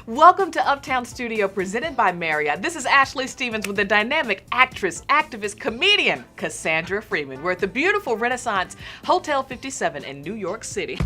Welcome to Uptown Studio, presented by Marriott. This is Ashley Stevens with the dynamic actress, activist, comedian, Cassandra Freeman. We're at the beautiful Renaissance Hotel 57 in New York City.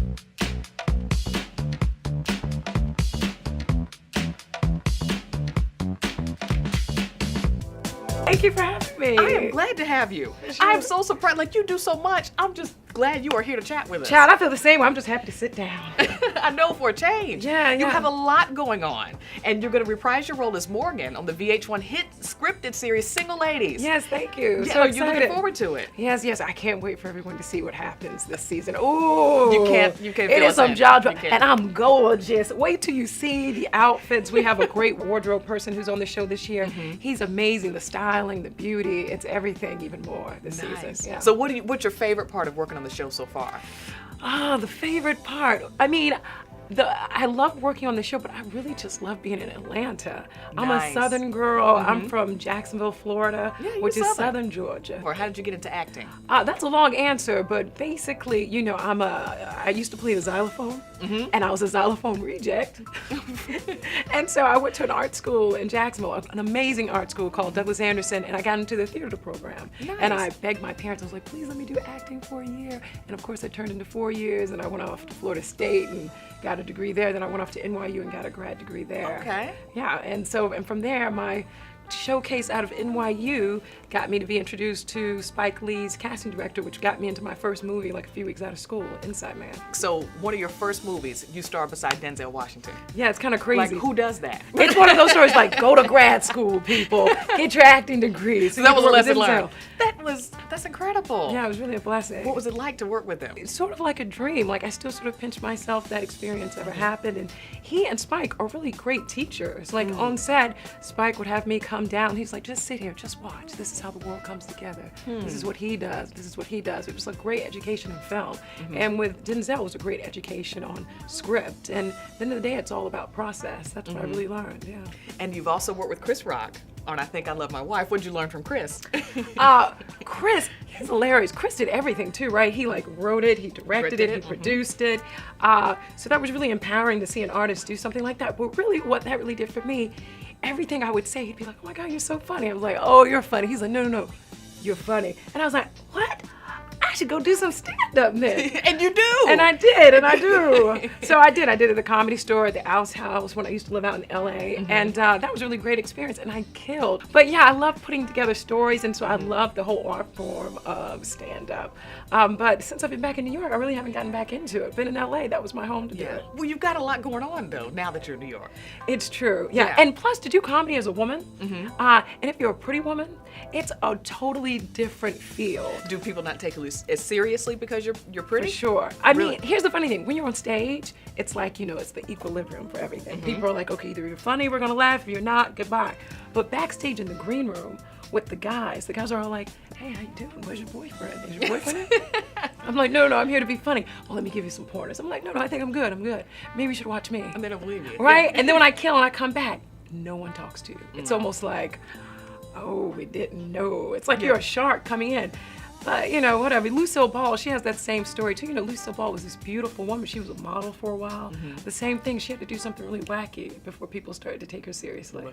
Thank you for having me. I am glad to have you. I am so surprised. Like, you do so much. I'm just glad you are here to chat with us. Child, I feel the same way. I'm just happy to sit down. I know, for a change. Yeah. You have a lot going on. And you're going to reprise your role as Morgan on the VH1 hit scripted series Single Ladies. Yes, thank you. Yeah, So are excited. you looking forward to it? Yes. I can't wait for everyone to see what happens this season. Ooh. You can't It feel is some it. jaw You drop. can't. And I'm gorgeous. Wait till you see the outfits. We have a great wardrobe person who's on the show this year. He's amazing. The styling, the beauty, it's everything even more this season. Yeah. So what's your favorite part of working on the show so far? The favorite part. I mean, I love working on the show, but I really just love being in Atlanta. I'm a Nice. Southern girl. I'm from Jacksonville, Florida, Yeah, you're which is Southern. Southern Georgia. Or how did you get into acting? That's a long answer, but basically, you know, I used to play the xylophone, and I was a xylophone reject. And so I went to an art school in Jacksonville, an amazing art school called Douglas Anderson, and I got into the theater program. Nice. And I begged my parents, I was like, please let me do acting for a year. And of course, it turned into 4 years, and I went off to Florida State and got a degree there. Then I went off to NYU and got a grad degree there. Okay. Yeah, and from there, my showcase out of NYU got me to be introduced to Spike Lee's casting director, which got me into my first movie like a few weeks out of school, Inside Man. So one of your first movies, you starred beside Denzel Washington. Yeah, it's kind of crazy. Like, who does that? It's one of those stories like, go to grad school, people. Get your acting degree. So that was a you can lesson work with learned. Denzel. That's incredible. Yeah, it was really a blessing. What was it like to work with him? It's sort of like a dream. Like, I still sort of pinch myself that experience ever happened. And he and Spike are really great teachers. Like, on set, Spike would have me come down. He's like, just sit here, just watch. This is how the world comes together. This is what he does. This is what he does. It was a great education in film. And with Denzel, it was a great education on script. And at the end of the day, it's all about process. That's what I really learned, yeah. And you've also worked with Chris Rock on I Think I Love My Wife. What did you learn from Chris? Chris, he's hilarious. Chris did everything too, right? He like wrote it, he directed it, he produced it. So that was really empowering to see an artist do something like that. But really what that really did for me, everything I would say, he'd be like, oh my God, you're so funny. I was like, oh, you're funny. He's like, no, you're funny. And I was like, what? I should go do some stand-up then. And you do. And I did, and I do. So I did at the Comedy Store, at the Ouse House when I used to live out in LA. And that was a really great experience, and I killed. But yeah, I love putting together stories, and so I love the whole art form of stand-up. But since I've been back in New York, I really haven't gotten back into it. Been in LA, that was my home to do it. Well, you've got a lot going on, though, now that you're in New York. It's true, yeah. Yeah. And plus, to do comedy as a woman, and if you're a pretty woman, it's a totally different feel. Do people not take you as seriously because you're pretty? For sure. I Really? mean, here's the funny thing. When you're on stage, it's like, you know, it's the equilibrium for everything. People are like, okay, either you're funny, we're gonna laugh. If you're not, goodbye. But backstage in the green room with the guys are all like, hey, how you doing? Where's your boyfriend? Is your boyfriend in? I'm like, no, I'm here to be funny. Well, let me give you some pointers. I'm like, no, I think I'm good. Maybe you should watch me. And they don't believe you. Right? And then when I kill and I come back, no one talks to you. It's almost like, oh, we didn't know. It's like you're a shark coming in. But, you know, whatever. Lucille Ball, she has that same story too. You know, Lucille Ball was this beautiful woman. She was a model for a while. The same thing. She had to do something really wacky before people started to take her seriously.